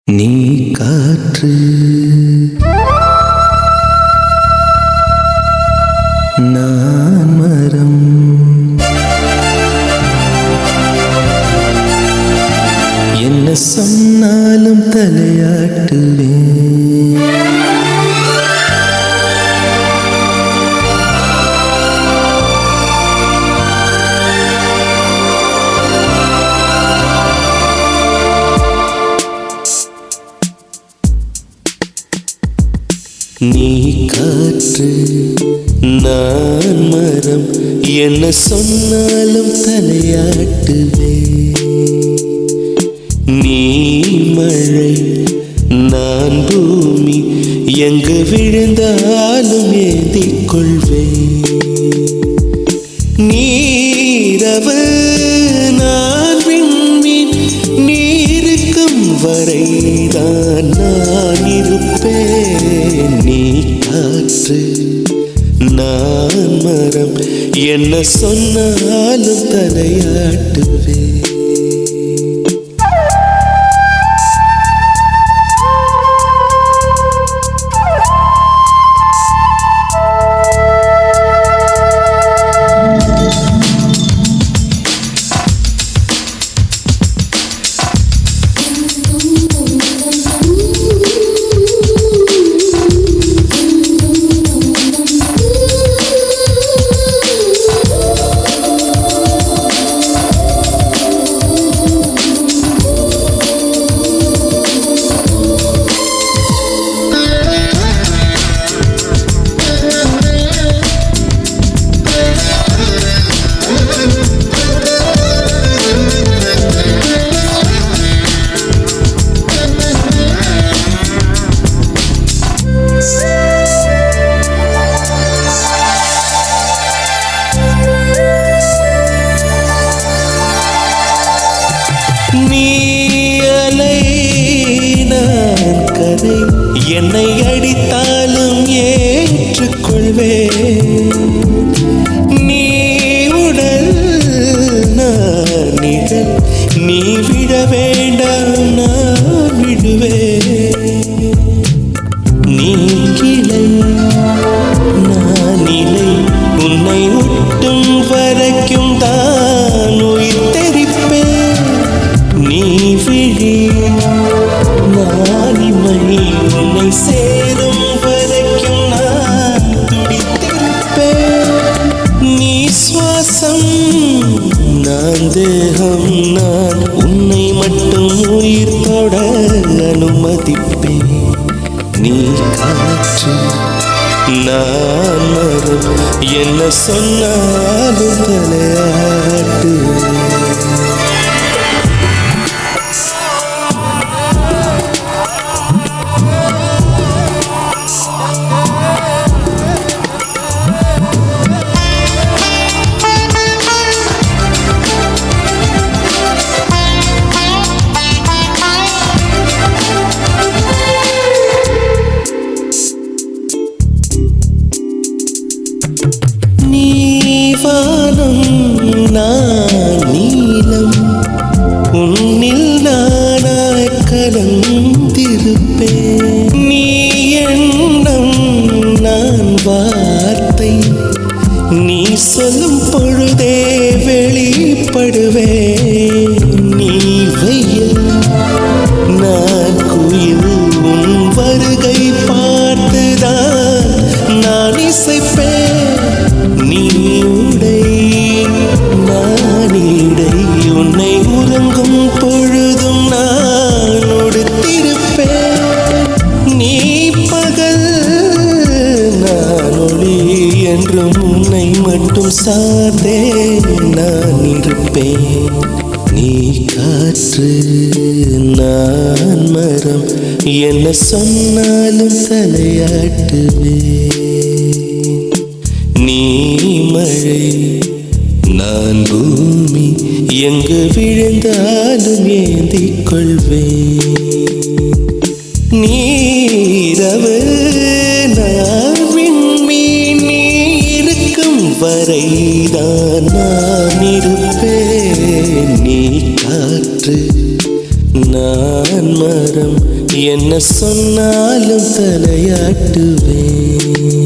நீ காற்று நான் மரம் என்ன சொன்னாலும் தலையாட்டுவேன். நீ காற்று நான் மரம் என்ன சொன்னாலும் தலையாட்டுவே. நீ மழை நான் பூமி எங்கு விழுந்தாலும் ஏந்திக் கொள்வே. நீரவு நான் விண்மீன் நீருக்கும் வரைதான் நான் இருப்பேன். நீ காற்று நான் மரம் என்ன சொன்னாலும் தலையாட்டுவே. நீ அலை நான் கரை என்னை அடித்தாலும் ஏற்றுக்கொள்வேன். நீ உடல் நான் நிழல் நீ விட வேண்டாம் நான் விடுவேன். நீ கிளை நான் இலை உன்னை ஒட்டும் வரைக்கும் தான் உயிர் தெரிப்பேன். நீ விழி நான் இமை உன்னை சேரும் வரைக்கும் நான் துடித்திருப்பேன். நீ சுவாசம் நான் தேகம் நான் உன்னை மட்டும் உயிர் தொட அனுமதிப்பேன். நீ காற்று நான் மரம் என்ன சொன்னாலும் தலையாட்டுவேன். வானம் நான் நீலம் உன்னில் நானாய் கலந்திருப்பேன். நீ எண்ணம் நான் வார்த்தை நீ சொல்லும் பொழுதே வெளிப்படுவேன். நீ வெயில் நான் குயில் உன் வருகை பார்த்துதான் நான் இசைப்பேன். நீ உடை நான் இடை உன்னை உறங்கும் பொழுதும் நான் உடுத்திருப்பேன். நீ பகல் நான் ஒளி என்றும் உன்னை மட்டும் சார்ந்தே நான் இருப்பேன். நீ காற்று நான் மரம் என்ன சொன்னாலும் தலையாட்டுவேன். நீ மழை நான் பூமி எங்கு விழுந்தாலும் ஏந்திக் கொள்வேன். நீரவு நான் விண்மீன் நீ இருக்கும் வரைதான் நான் இருப்பேன். நீ காற்று நான் மரம் என்ன சொன்னாலும் தலையாட்டுவேன்.